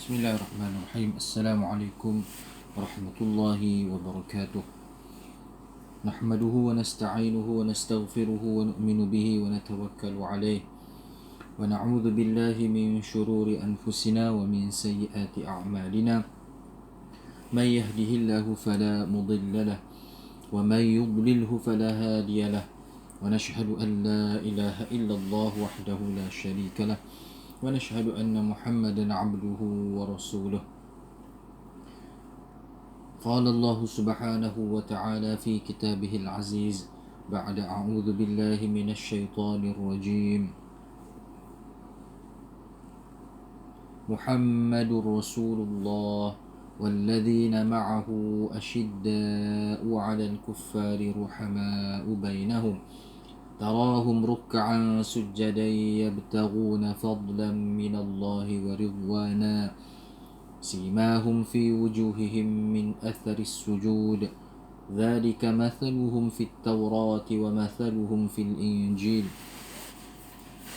Bismillahirrahmanirrahim. Assalamualaikum warahmatullahi wabarakatuh. Nahmaduhu wa nasta'inuhu wa nastaghfiruhu wa nu'minu bihi wa natawakkalu alayh. Wa na'udzu billahi min shururi anfusina wa min sayyiati a'malina. Man yahdihillahu fala mudilla lahu wa man yudlilhu fala hadiya lahu. Wa nashhadu an la ilaha illallah wahdahu la sharika lahu. ونشهد أن محمدا عبده ورسوله. قال الله سبحانه وتعالى في كتابه العزيز بعد أعوذ بالله من الشيطان الرجيم. محمد رسول الله والذين معه أشداء على الكفار رحماء بينهم تراهم ركعا سجدا يبتغون فضلا من الله ورضوانا سيماهم في وجوههم من أثر السجود ذلك مثلهم في التوراة ومثلهم في الإنجيل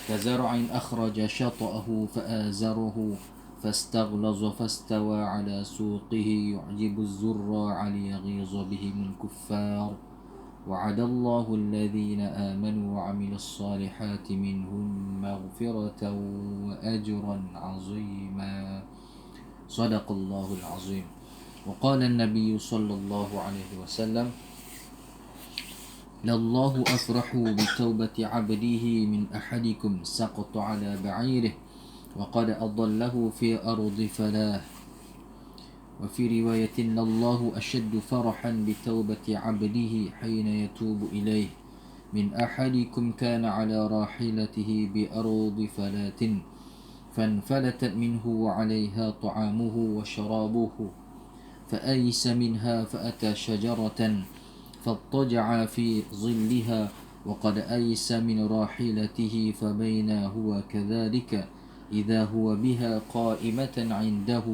كزرع أخرج شطأه فآزره فاستغلظ فاستوى على سوقه يعجب الزراع ليغيظ بهم الكفار وعد الله الذين آمنوا وعملوا الصالحات منهم مغفرة وأجرا عظيما. صدق الله العظيم. وقال النبي صلى الله عليه وسلم لله أفرح بتوبة عبده من أحدكم سقط على بعيره وقد أضله في أرض فلاه. وفي رواية إن الله أشد فرحا بتوبة عبده حين يتوب إليه من أحدكم كان على راحلته بأرض فلاة فانفلتت منه وعليها طعامه وشرابه فأيس منها فأتى شجرة فاضطجع في ظلها وقد أيس من راحلته فبينا هو كذلك إذا هو بها قائمة عنده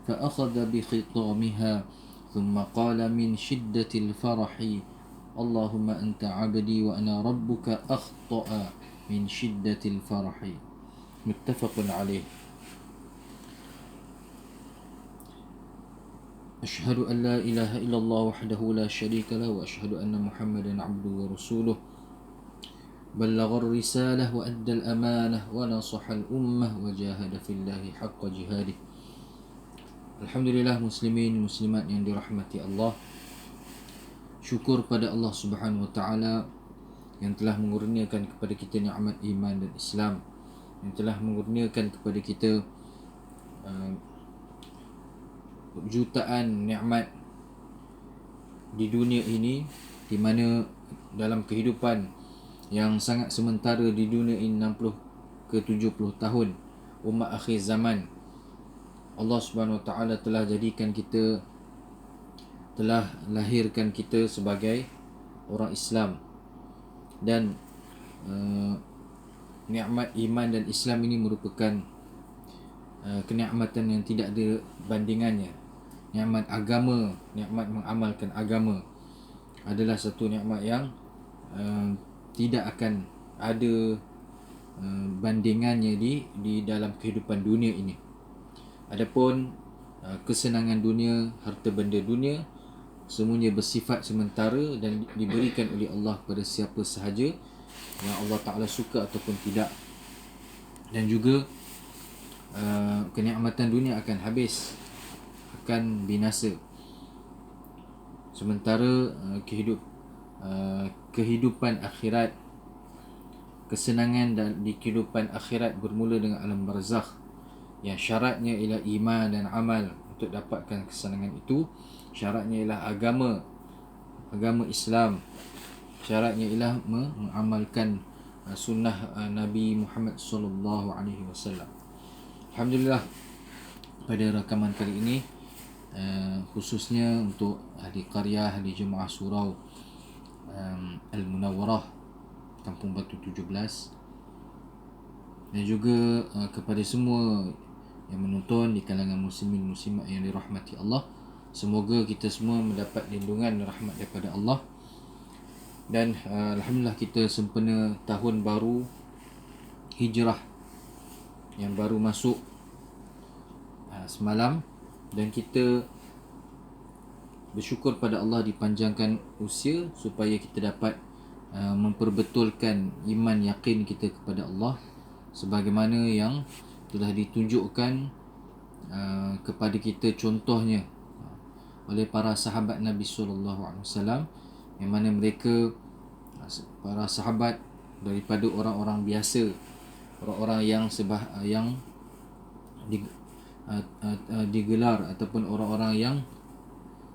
فأخذ بخطامها ثم قال من شدة الفرح اللهم أنت عبدي وأنا ربك أخطأ من شدة الفرح. متفق عليه. أشهد أن لا إله إلا الله وحده لا شريك له وأشهد أن محمدا عبده ورسوله بلغ الرسالة وأدى الأمانة ونصح الأمة وجاهد في الله حق جهاده. Alhamdulillah, muslimin muslimat yang dirahmati Allah. Syukur pada Allah Subhanahu wa taala yang telah mengurniakan kepada kita nikmat iman dan Islam, yang telah mengurniakan kepada kita jutaan nikmat di dunia ini, di mana dalam kehidupan yang sangat sementara di dunia ini 60 ke 70 tahun umat akhir zaman, Allah Subhanahu Wa Taala telah jadikan kita, telah lahirkan kita sebagai orang Islam, dan nikmat iman dan Islam ini merupakan kenikmatan yang tidak ada bandingannya. Nikmat agama, nikmat mengamalkan agama adalah satu nikmat yang tidak akan ada bandingannya di dalam kehidupan dunia ini. Adapun kesenangan dunia, harta benda dunia, semuanya bersifat sementara dan diberikan oleh Allah kepada siapa sahaja yang Allah Ta'ala suka ataupun tidak. Dan juga kenikmatan dunia akan habis, akan binasa. Sementara kehidupan akhirat, kesenangan di kehidupan akhirat bermula dengan alam barzakh, yang syaratnya ialah iman dan amal. Untuk dapatkan kesenangan itu, syaratnya ialah agama Islam. Syaratnya ialah mengamalkan sunnah Nabi Muhammad sallallahu alaihi wasallam. Alhamdulillah, pada rakaman kali ini khususnya untuk ahli qaryah, ahli jemaah surau Al-Munawwarah Kampung Batu 17, dan juga kepada semua yang menonton di kalangan muslimin muslimat yang dirahmati Allah, semoga kita semua mendapat lindungan dan rahmat daripada Allah. Dan alhamdulillah, kita sempena tahun baru Hijrah yang baru masuk semalam, dan kita bersyukur pada Allah dipanjangkan usia supaya kita dapat memperbetulkan iman yakin kita kepada Allah sebagaimana yang telah ditunjukkan kepada kita contohnya oleh para sahabat Nabi SAW, yang mana mereka, para sahabat, daripada orang-orang biasa, orang-orang yang digelar ataupun orang-orang yang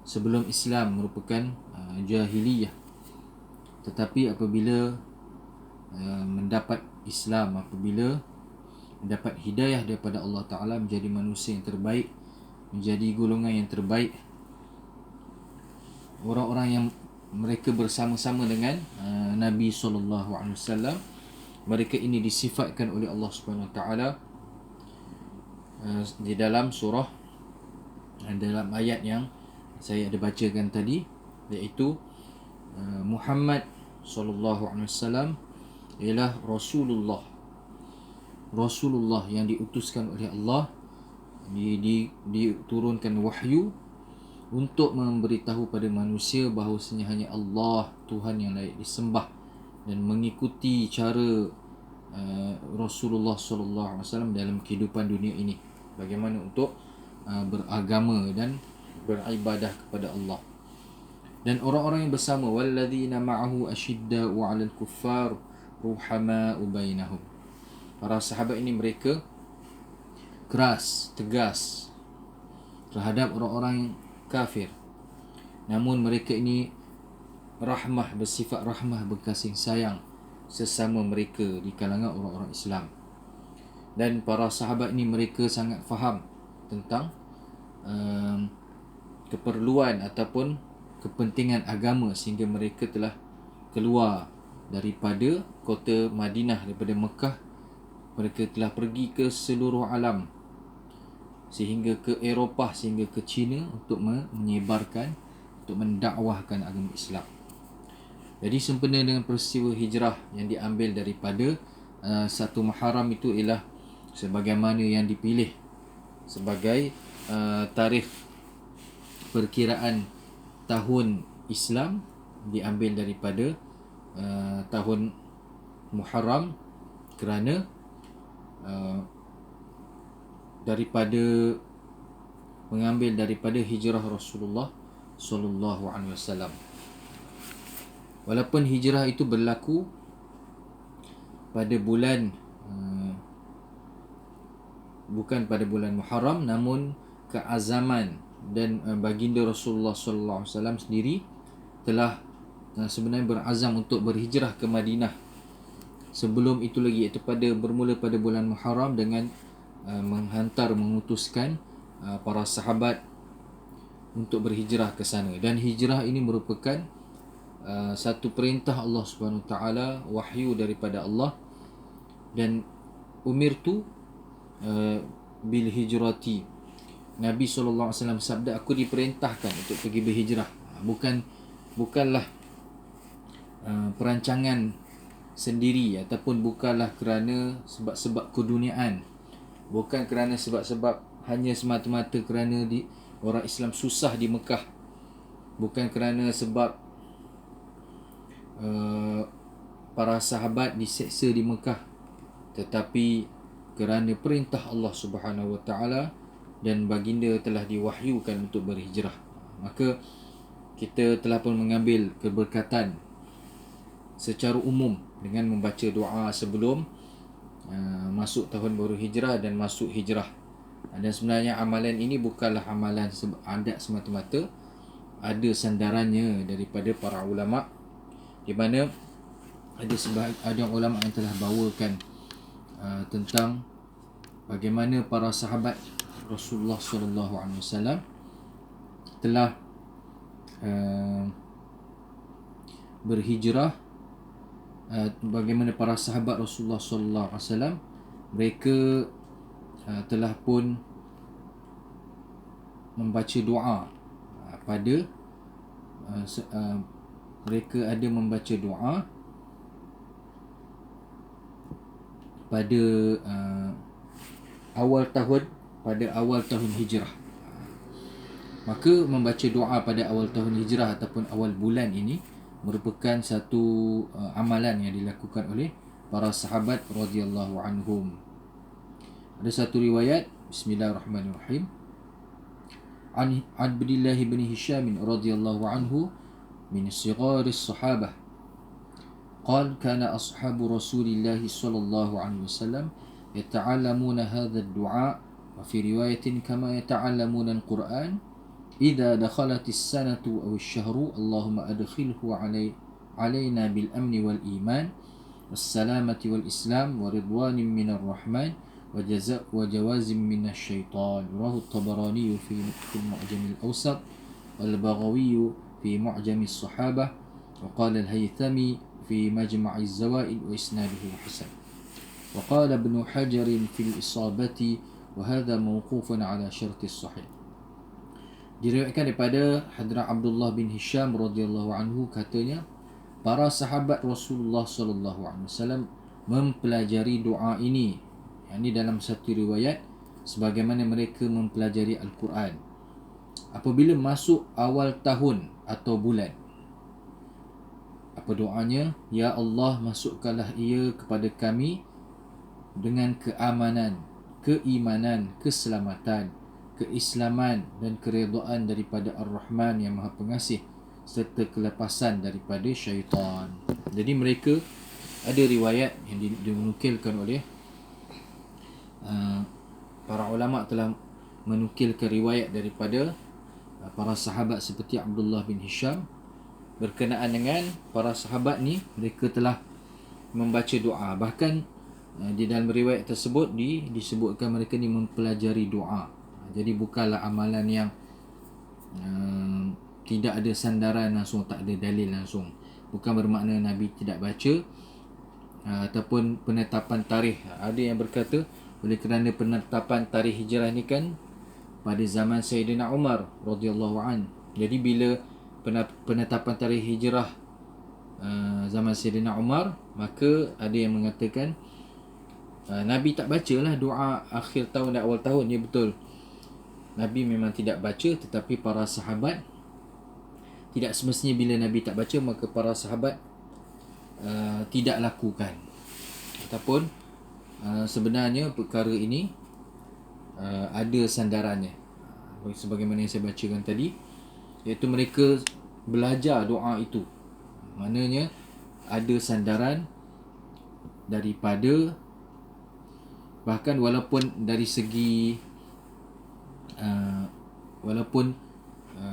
sebelum Islam merupakan jahiliyah, tetapi apabila mendapat Islam, apabila mendapat hidayah daripada Allah Ta'ala, menjadi manusia yang terbaik, menjadi golongan yang terbaik, orang-orang yang mereka bersama-sama dengan Nabi SAW, mereka ini disifatkan oleh Allah Subhanahu Wa Ta'ala di dalam surah, dalam ayat yang saya ada bacakan tadi, iaitu Muhammad SAW ialah Rasulullah yang diutuskan oleh Allah, diturunkan wahyu untuk memberitahu pada manusia bahawasanya hanya Allah Tuhan yang layak disembah, dan mengikuti cara Rasulullah SAW dalam kehidupan dunia ini, bagaimana untuk beragama dan beribadah kepada Allah. Dan orang-orang yang bersama, walladzina ma'ahu asyidda'u 'alal kuffar ruhama'u bainahum. Para sahabat ini mereka keras, tegas terhadap orang-orang kafir, namun mereka ini rahmah, bersifat rahmah, berkasih sayang sesama mereka di kalangan orang-orang Islam. Dan para sahabat ini mereka sangat faham tentang keperluan ataupun kepentingan agama, sehingga mereka telah keluar daripada kota Madinah, daripada Mekah. Mereka telah pergi ke seluruh alam, sehingga ke Eropah, sehingga ke China, untuk menyebarkan, untuk mendakwahkan agama Islam. Jadi sempena dengan peristiwa hijrah yang diambil daripada 1 Muharram, itu ialah sebagaimana yang dipilih sebagai tarikh perkiraan tahun Islam, diambil daripada tahun Muharram, kerana mengambil daripada hijrah Rasulullah sallallahu alaihi wasallam. Walaupun hijrah itu berlaku pada bulan bukan pada bulan Muharram, namun keazaman dan baginda Rasulullah sallallahu alaihi wasallam sendiri telah sebenarnya berazam untuk berhijrah ke Madinah sebelum itu lagi, iaitu bermula pada bulan Muharram dengan mengutuskan para sahabat untuk berhijrah ke sana. Dan hijrah ini merupakan satu perintah Allah Subhanahu Wa Taala, wahyu daripada Allah. Dan umirtu bil hijrati, Nabi SAW sabda, aku diperintahkan untuk pergi berhijrah. Bukanlah perancangan sendiri, ataupun bukanlah kerana sebab-sebab keduniaan, bukan kerana sebab-sebab hanya semata-mata kerana orang Islam susah di Mekah, bukan kerana sebab para sahabat diseksa di Mekah, tetapi kerana perintah Allah Subhanahu Wa Taala, dan baginda telah diwahyukan untuk berhijrah. Maka kita telah pun mengambil keberkatan secara umum dengan membaca doa sebelum masuk tahun baru hijrah dan masuk hijrah. Dan sebenarnya amalan ini bukanlah amalan adat semata-mata, ada sandarannya daripada para ulama, di mana ada ulama yang telah bawakan tentang bagaimana para sahabat Rasulullah SAW telah berhijrah, bagaimana para sahabat Rasulullah SAW mereka telah pun membaca doa pada mereka ada membaca doa pada awal tahun pada awal tahun hijrah. Maka membaca doa pada awal tahun hijrah ataupun awal bulan ini merupakan satu amalan yang dilakukan oleh para sahabat radhiyallahu anhum. Ada satu riwayat, bismillahirrahmanirrahim. An Abdullah bin Hisham radhiyallahu anhu min sighar as-sahabah. قال كان أصحاب رسول الله صلى الله عليه وسلم يتعلمون هذا الدعاء وفي رواية كما يتعلمون القرآن إذا دخلت السنة أو الشهر اللهم أدخله علينا بالأمن والإيمان والسلامة والإسلام ورضوان من الرحمن وجواز من الشيطان. رواه الطبراني في المعجم الأوسط والبغوي في معجم الصحابة وقال الهيثمي في مجمع الزوائد وإسناده حسن. وقال ابن حجر في الإصابة وهذا موقوف على شرط الصحيح. Diriwayatkan daripada Hadrat Abdullah bin Hisham radhiyallahu anhu, katanya para sahabat Rasulullah sallallahu alaihi wasallam mempelajari doa ini, yakni dalam satu riwayat sebagaimana mereka mempelajari Al-Quran apabila masuk awal tahun atau bulan. Apa doanya? Ya Allah, masukkanlah ia kepada kami dengan keamanan, keimanan, keselamatan, keislaman dan keredaan daripada Ar-Rahman yang Maha Pengasih serta kelepasan daripada syaitan. Jadi mereka ada riwayat yang dinukilkan oleh para ulama telah menukilkan riwayat daripada para sahabat seperti Abdullah bin Hisham berkenaan dengan para sahabat ni, mereka telah membaca doa. Bahkan di dalam riwayat tersebut disebutkan mereka ni mempelajari doa. Jadi bukanlah amalan yang tidak ada sandaran langsung, tak ada dalil langsung. Bukan bermakna Nabi tidak baca ataupun penetapan tarikh. Ada yang berkata oleh kerana penetapan tarikh hijrah ni kan pada zaman Sayyidina Umar radhiyallahu an. Jadi bila penetapan tarikh hijrah zaman Sayyidina Umar, maka ada yang mengatakan Nabi tak bacalah doa akhir tahun dan awal tahun. Ya, betul, Nabi memang tidak baca, tetapi para sahabat tidak semestinya bila Nabi tak baca maka para sahabat tidak lakukan. Ataupun sebenarnya perkara ini ada sandarannya, sebagaimana yang saya bacakan tadi, iaitu mereka belajar doa itu. Maknanya ada sandaran daripada, bahkan walaupun dari segi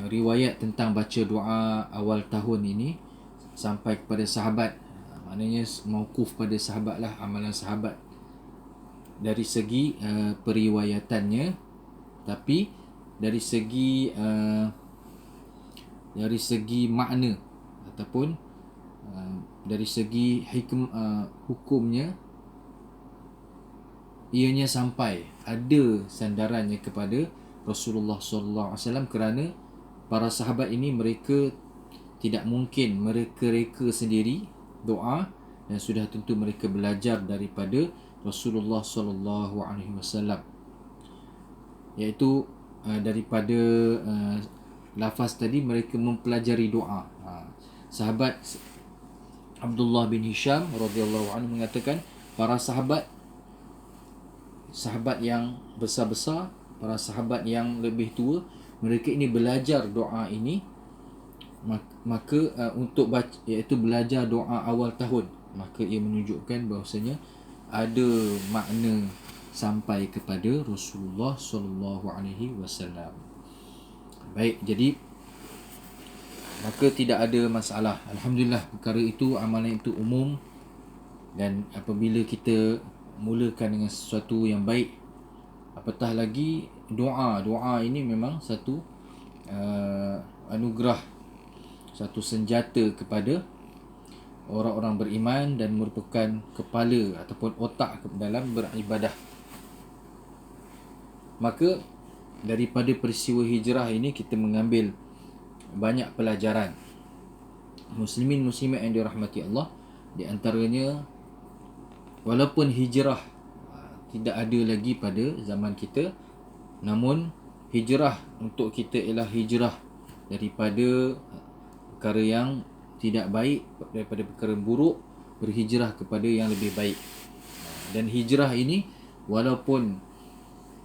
riwayat tentang baca doa awal tahun ini sampai kepada sahabat, maknanya mauquf pada sahabat lah, amalan sahabat dari segi periwayatannya. Tapi dari segi makna ataupun dari segi hukumnya, ianya sampai ada sandarannya kepada Rasulullah sallallahu alaihi wasallam, kerana para sahabat ini mereka tidak mungkin mereka-reka sendiri doa, dan sudah tentu mereka belajar daripada Rasulullah sallallahu alaihi wasallam, iaitu daripada lafaz tadi mereka mempelajari doa. Sahabat Abdullah bin Hisham radhiyallahu anhu mengatakan para sahabat yang besar-besar, para sahabat yang lebih tua, mereka ini belajar doa ini, maka untuk baca, iaitu belajar doa awal tahun, maka ia menunjukkan bahawasanya ada makna sampai kepada Rasulullah sallallahu alaihi wasallam. Baik, jadi maka tidak ada masalah. Alhamdulillah, perkara itu, amalan itu umum, dan apabila kita mulakan dengan sesuatu yang baik, apatah lagi doa ini memang satu anugerah, satu senjata kepada orang-orang beriman dan merupakan kepala ataupun otak dalam beribadah. Maka daripada peristiwa hijrah ini kita mengambil banyak pelajaran. Muslimin muslimat yang dirahmati Allah, di antaranya walaupun hijrah tidak ada lagi pada zaman kita, Namun hijrah untuk kita ialah hijrah daripada perkara yang tidak baik, daripada perkara buruk, berhijrah kepada yang lebih baik. Dan hijrah ini walaupun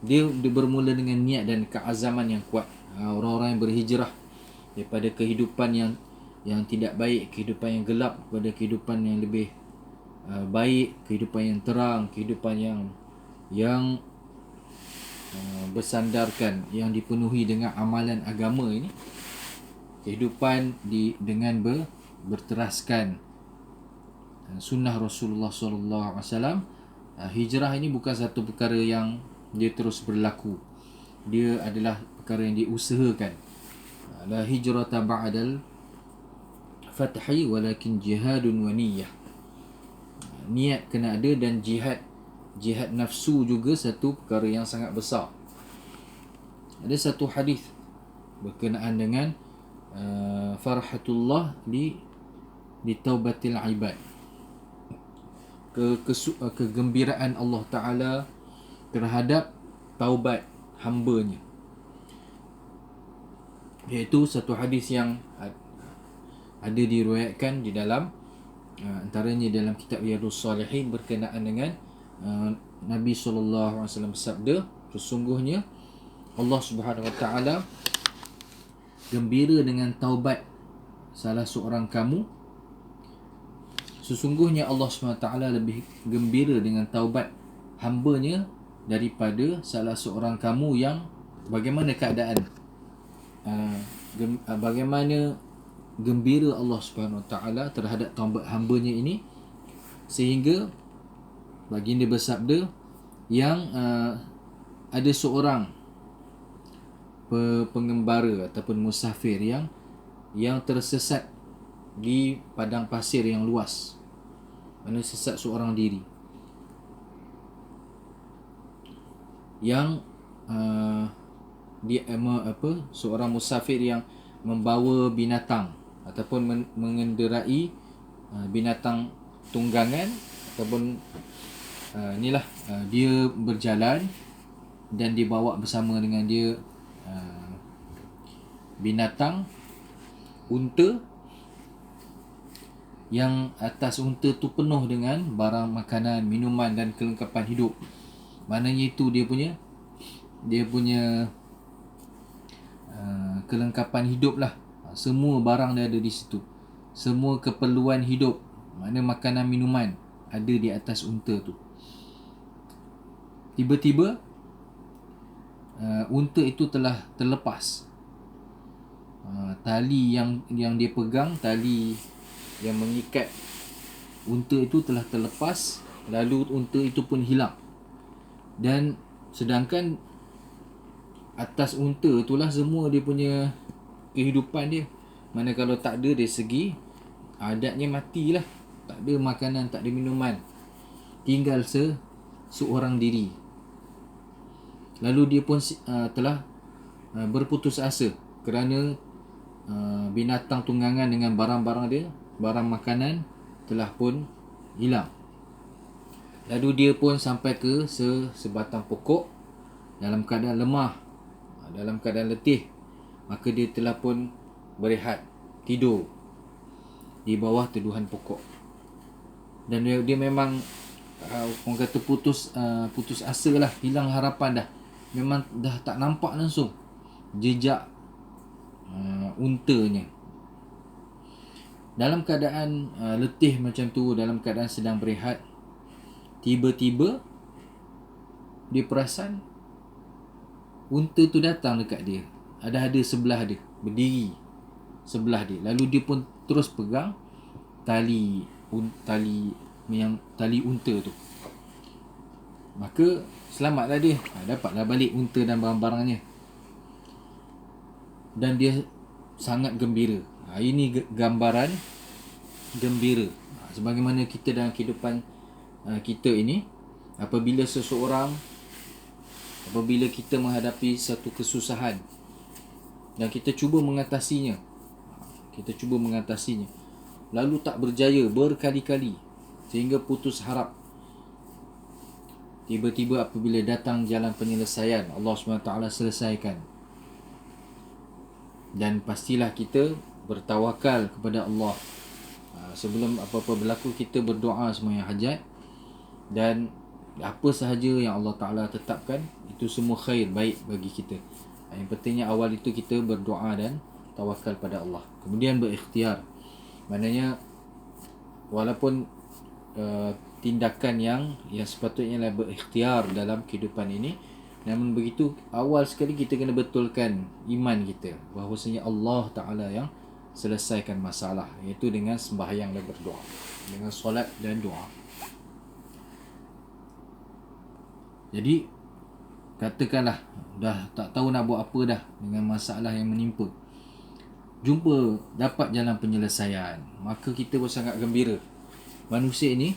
dia bermula dengan niat dan keazaman yang kuat. Orang-orang yang berhijrah daripada kehidupan yang tidak baik, kehidupan yang gelap, kepada kehidupan yang lebih baik, kehidupan yang terang, kehidupan yang bersandarkan, yang dipenuhi dengan amalan agama ini, kehidupan dengan berteraskan sunnah Rasulullah sallallahu alaihi wasallam. Hijrah ini bukan satu perkara yang dia terus berlaku. Dia adalah perkara yang diusahakan. La hijrata ba'dal fathi walakin jihadun wa niyyah. Niat kena ada, dan jihad nafsu juga satu perkara yang sangat besar. Ada satu hadis berkenaan dengan farhatullah di taubatil ibad, kegembiraan Allah Ta'ala terhadap taubat hambanya. Iaitu satu hadis yang ada diriwayatkan di dalam antaranya dalam kitab Riyadhus Salihin berkenaan dengan Nabi SAW bersabda, sesungguhnya Allah Subhanahu Wa Ta'ala gembira dengan taubat salah seorang kamu. Sesungguhnya Allah SWT lebih gembira dengan taubat hambanya daripada salah seorang kamu yang bagaimana keadaan, bagaimana gembira Allah SWT terhadap taubat hambanya ini, sehingga baginda bersabda yang ada seorang pengembara ataupun musafir yang tersesat di padang pasir yang luas, mana sesat seorang diri, yang seorang musafir yang membawa binatang ataupun mengenderai binatang tunggangan, ataupun dia berjalan dan dibawa bersama dengan dia binatang unta, yang atas unta tu penuh dengan barang makanan, minuman dan kelengkapan hidup. Maknanya itu dia punya kelengkapan hidup lah. Semua barang dia ada di situ. Semua keperluan hidup, mana makanan, minuman, ada di atas unta tu. Tiba-tiba unta itu telah terlepas. Tali yang dia pegang, tali yang mengikat unta itu telah terlepas, lalu unta itu pun hilang. Dan sedangkan atas unta itulah semua dia punya kehidupan dia. Mana kalau tak ada, dari segi adatnya matilah, tak ada makanan, tak ada minuman, tinggal seorang diri. Lalu dia pun telah berputus asa kerana binatang tunggangan dengan barang-barang dia, barang makanan telah pun hilang. Lalu dia pun sampai ke sebatang pokok dalam keadaan lemah, dalam keadaan letih. Maka dia telah pun berehat, tidur di bawah teduhan pokok. Dan dia memang orang kata putus asa lah, hilang harapan dah. Memang dah tak nampak langsung jejak untanya. Dalam keadaan letih macam tu, dalam keadaan sedang berehat, tiba-tiba dia perasan unta tu datang dekat dia, ada sebelah dia, berdiri sebelah dia. Lalu dia pun terus pegang tali unta tu. Maka selamatlah dia, dapatlah balik unta dan barang-barangnya. Dan dia sangat gembira. Ini gambaran gembira. Sebagaimana kita dalam kehidupan kita ini, apabila kita menghadapi satu kesusahan dan kita cuba mengatasinya, lalu tak berjaya berkali-kali sehingga putus harap, tiba-tiba apabila datang jalan penyelesaian, Allah SWT selesaikan. Dan pastilah kita bertawakal kepada Allah. Sebelum apa-apa berlaku, kita berdoa semua yang hajat, dan apa sahaja yang Allah Ta'ala tetapkan, itu semua khair, baik bagi kita. Yang pentingnya awal itu kita berdoa dan tawakal pada Allah. Kemudian berikhtiar, maknanya walaupun tindakan yang sepatutnya lah berikhtiar dalam kehidupan ini, namun begitu awal sekali kita kena betulkan iman kita bahawasanya Allah Ta'ala yang selesaikan masalah, iaitu dengan sembahyang dan berdoa, dengan solat dan doa. Jadi katakanlah dah tak tahu nak buat apa dah dengan masalah yang menimpa, jumpa dapat jalan penyelesaian, maka kita pun sangat gembira. Manusia ini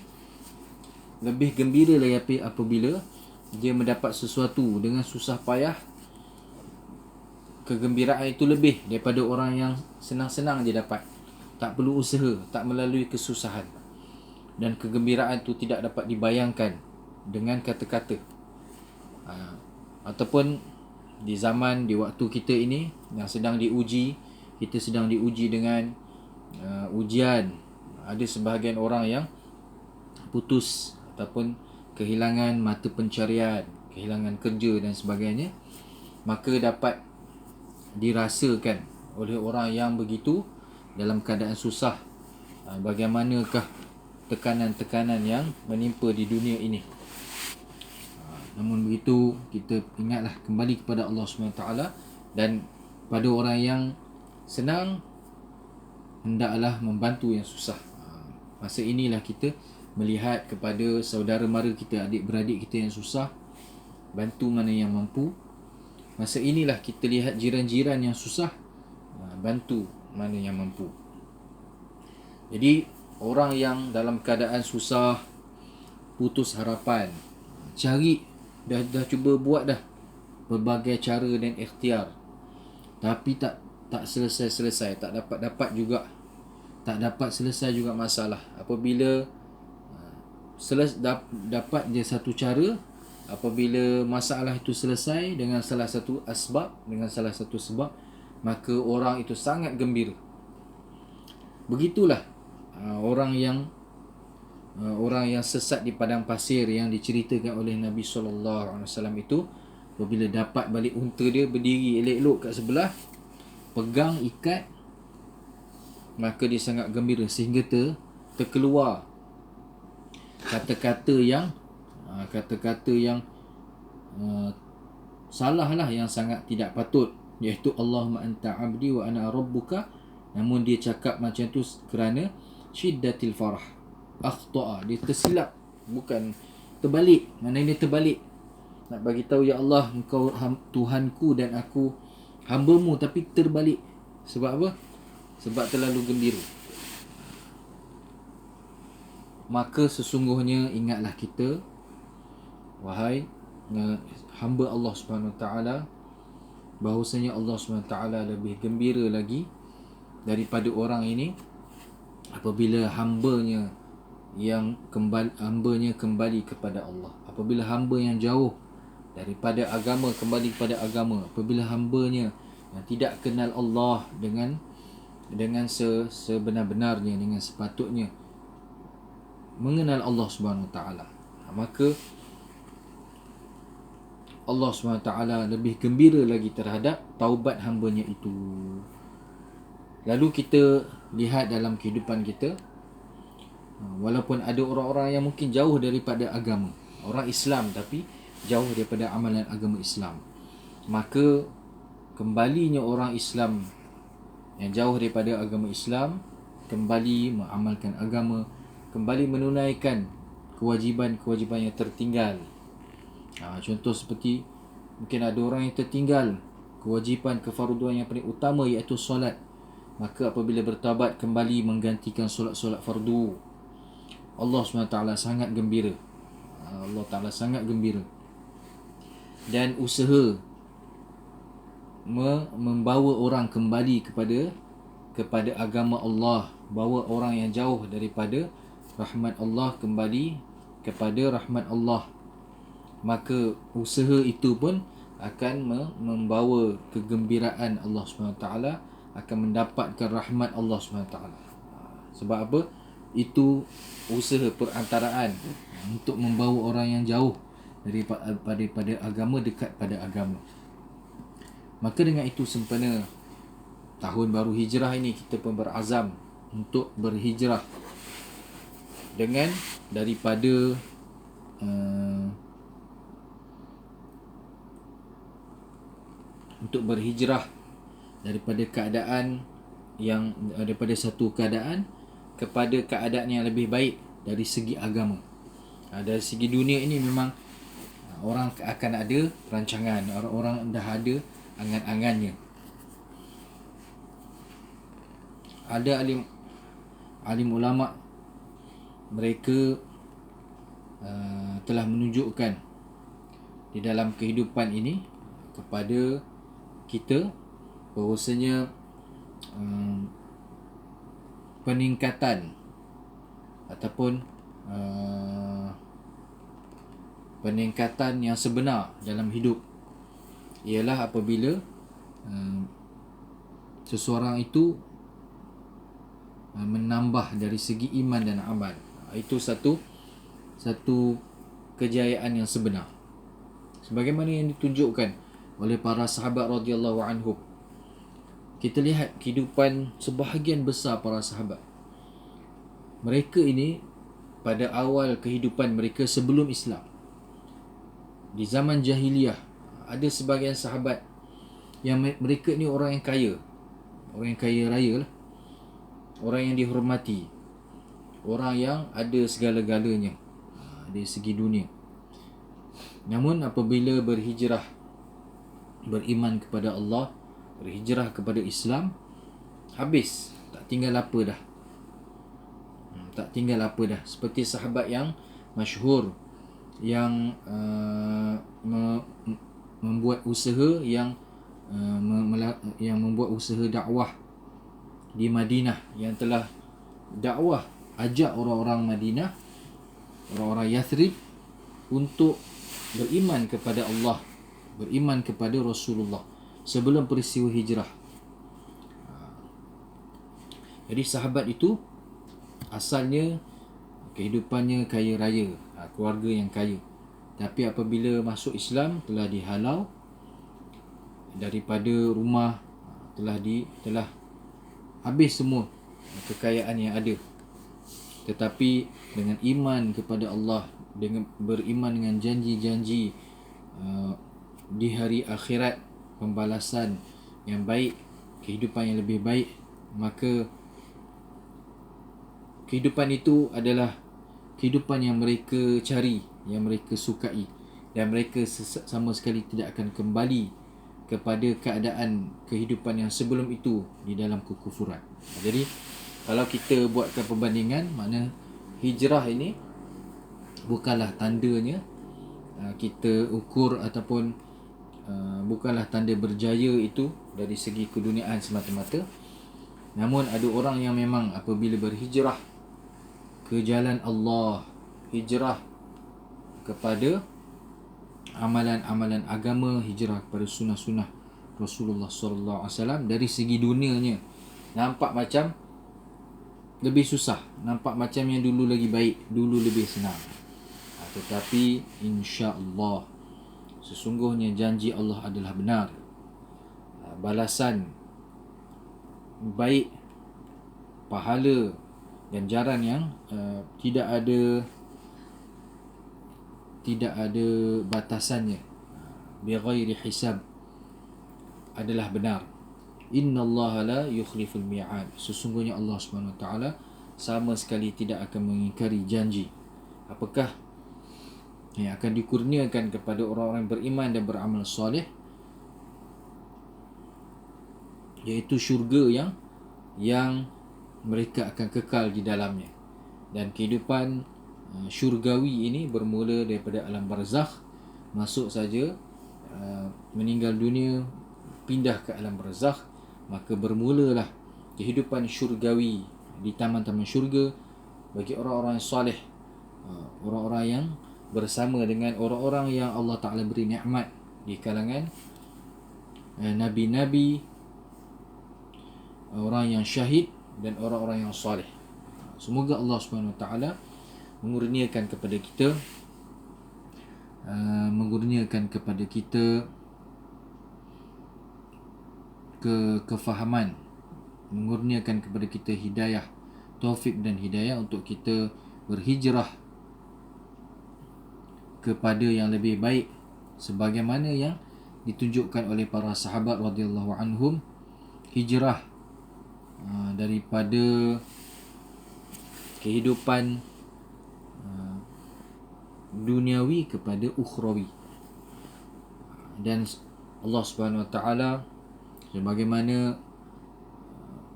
lebih gembira lagi apabila dia mendapat sesuatu dengan susah payah. Kegembiraan itu lebih daripada orang yang senang-senang dia dapat, tak perlu usaha, tak melalui kesusahan. Dan kegembiraan itu tidak dapat dibayangkan dengan kata-kata. Ataupun di zaman, di waktu kita ini yang sedang diuji, kita sedang diuji dengan ujian. Ada sebahagian orang yang putus ataupun kehilangan mata pencarian, kehilangan kerja dan sebagainya, maka dapat dirasakan oleh orang yang begitu dalam keadaan susah bagaimanakah tekanan-tekanan yang menimpa di dunia ini. Namun begitu, kita ingatlah kembali kepada Allah SWT, dan pada orang yang senang hendaklah membantu yang susah. Masa inilah kita melihat kepada saudara mara kita, adik-beradik kita yang susah, bantu mana yang mampu. Masa inilah kita lihat jiran-jiran yang susah, bantu mana yang mampu. Jadi orang yang dalam keadaan susah, putus harapan, cari, dah cuba buat dah berbagai cara dan ikhtiar, tapi tak selesai-selesai, tak dapat juga, tak dapat selesai juga masalah. Apabila dapat dia satu cara, apabila masalah itu selesai dengan salah satu sebab, maka orang itu sangat gembira. Begitulah orang yang sesat di padang pasir yang diceritakan oleh Nabi SAW itu, apabila dapat balik unta dia berdiri elok-elok kat sebelah, pegang ikat, maka dia sangat gembira sehingga terkeluar kata-kata yang salah lah, yang sangat tidak patut, iaitu Allahumma anta abdi wa ana rabbuka. Namun dia cakap macam tu kerana syiddatil farah, akhta'a, dia tersilap, bukan terbalik. Mana ini terbalik, nak bagi tahu ya Allah, engkau Tuhanku dan aku hamba-Mu, tapi terbalik. Sebab apa? Sebab terlalu gembira. Maka sesungguhnya ingatlah kita, wahai hamba Allah SWT, bahawasanya Allah SWT lebih gembira lagi daripada orang ini apabila hambanya kembali kepada Allah. Apabila hamba yang jauh daripada agama kembali kepada agama, apabila hambanya yang tidak kenal Allah dengan sebenar-benarnya, dengan sepatutnya mengenal Allah Subhanahu Wa Taala, maka Allah SWT lebih gembira lagi terhadap taubat hambanya itu. Lalu kita lihat dalam kehidupan kita, walaupun ada orang-orang yang mungkin jauh daripada agama, orang Islam tapi jauh daripada amalan agama Islam, maka kembalinya orang Islam yang jauh daripada agama Islam kembali mengamalkan agama, kembali menunaikan kewajiban-kewajiban yang tertinggal. Contoh seperti mungkin ada orang yang tertinggal kewajipan kefarduan yang paling utama, iaitu solat, maka apabila bertaubat kembali menggantikan solat-solat fardu, Allah SWT sangat gembira. Allah Ta'ala sangat gembira. Dan usaha membawa orang kembali kepada agama Allah, bawa orang yang jauh daripada rahmat Allah kembali kepada rahmat Allah. maka usaha itu pun akan membawa kegembiraan Allah SWT, akan mendapatkan rahmat Allah SWT. Sebab apa? Itu usaha perantaraan untuk membawa orang yang jauh daripada agama dekat pada agama. Maka dengan itu sempena tahun baru hijrah ini, kita pun berazam untuk berhijrah dengan daripada untuk berhijrah daripada keadaan yang daripada satu keadaan kepada keadaan yang lebih baik dari segi agama. Dari segi dunia ini memang orang akan ada rancangan, orang dah ada angan-angannya. Ada alim ulama, mereka telah menunjukkan di dalam kehidupan ini kepada kita bahawasanya peningkatan ataupun peningkatan yang sebenar dalam hidup ialah apabila seseorang itu menambah dari segi iman dan amal. Itu satu kejayaan yang sebenar, sebagaimana yang ditunjukkan oleh para sahabat radhiyallahu anhum. Kita lihat kehidupan sebahagian besar para sahabat. Mereka ini pada awal kehidupan mereka sebelum Islam, di zaman jahiliyah, ada sebahagian sahabat yang mereka ni orang yang kaya, orang yang kaya raya lah, orang yang dihormati, orang yang ada segala-galanya dari segi dunia. Namun apabila berhijrah, beriman kepada Allah, berhijrah kepada Islam, habis, tak tinggal apa dah. Tak tinggal apa dah. Seperti sahabat yang masyhur yang membuat usaha yang membuat usaha dakwah di Madinah, yang telah dakwah, ajak orang-orang Madinah, orang-orang Yathrib untuk beriman kepada Allah, beriman kepada Rasulullah sebelum peristiwa hijrah. Jadi sahabat itu asalnya kehidupannya kaya raya, keluarga yang kaya. Tapi apabila masuk Islam, telah dihalau daripada rumah, telah habis semua kekayaan yang ada. Tetapi dengan iman kepada Allah, dengan beriman dengan janji-janji di hari akhirat, pembalasan yang baik, kehidupan yang lebih baik, maka kehidupan itu adalah kehidupan yang mereka cari, yang mereka sukai, dan mereka sama sekali tidak akan kembali kepada keadaan kehidupan yang sebelum itu di dalam kekufuran. Jadi kalau kita buatkan perbandingan, makna hijrah ini bukanlah tandanya kita ukur ataupun bukanlah tanda berjaya itu dari segi keduniaan semata-mata. Namun ada orang yang memang apabila berhijrah ke jalan Allah, hijrah kepada amalan-amalan agama, hijrah kepada sunnah-sunnah Rasulullah SAW, dari segi dunianya nampak macam lebih susah, nampak macam yang dulu lagi baik, dulu lebih senang. Tetapi insya-Allah sesungguhnya janji Allah adalah benar. Balasan baik, pahala, ganjaran yang tidak ada batasannya, bighairi hisab, adalah benar. Innallaha la yukhliful mi'ad. Sesungguhnya Allah SWT sama sekali tidak akan mengingkari janji. Apakah yang akan dikurniakan kepada orang-orang beriman dan beramal soleh? Iaitu syurga yang mereka akan kekal di dalamnya. Dan kehidupan syurgawi ini bermula daripada alam barzakh, masuk saja, meninggal dunia, pindah ke alam barzakh, maka bermulalah kehidupan syurgawi di taman-taman syurga bagi orang-orang yang soleh, orang-orang yang bersama dengan orang-orang yang Allah Ta'ala beri nikmat di kalangan nabi-nabi, orang yang syahid dan orang-orang yang soleh. Semoga Allah Subhanahu Wa Ta'ala mengurniakan kepada kita kefahaman, mengurniakan kepada kita hidayah, taufik dan hidayah untuk kita berhijrah kepada yang lebih baik sebagaimana yang ditunjukkan oleh para sahabat radhiyallahu anhum, hijrah daripada kehidupan duniawi kepada ukhrawi. Dan Allah Subhanahu Wa Ta'ala sebagaimana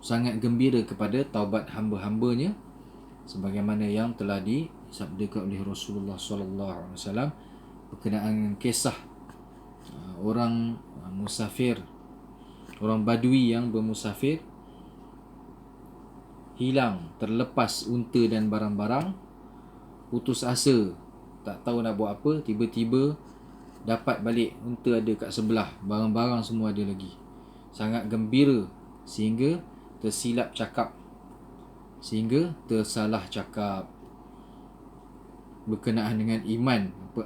sangat gembira kepada taubat hamba-hambanya, sebagaimana yang telah disabdakan oleh Rasulullah sallallahu alaihi wasallam berkenaan kisah orang musafir, orang badui yang bermusafir, hilang, terlepas unta dan barang-barang, putus asa, tak tahu nak buat apa, tiba-tiba dapat balik unta ada kat sebelah, barang-barang semua ada lagi. Sangat gembira sehingga tersilap cakap, sehingga tersalah cakap berkenaan dengan iman.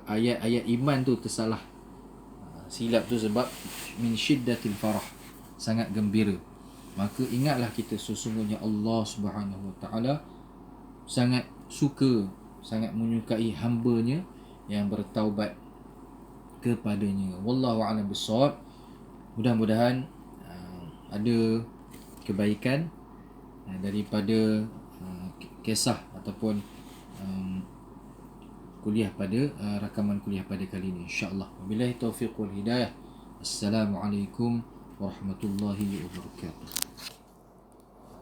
Ayat-ayat iman tu tersalah, silap tu sebab min syiddatil farah, sangat gembira. Maka ingatlah kita sesungguhnya Allah Subhanahu Wa Ta'ala sangat suka, sangat menyukai hamba-Nya yang bertaubat kepadanya. Wallahu a'lam bissawab. Mudah-mudahan ada kebaikan daripada kisah ataupun kuliah pada rakaman kuliah pada kali ini, insya-Allah. Wabillahi taufiq wal hidayah. Assalamualaikum warahmatullahi wabarakatuh.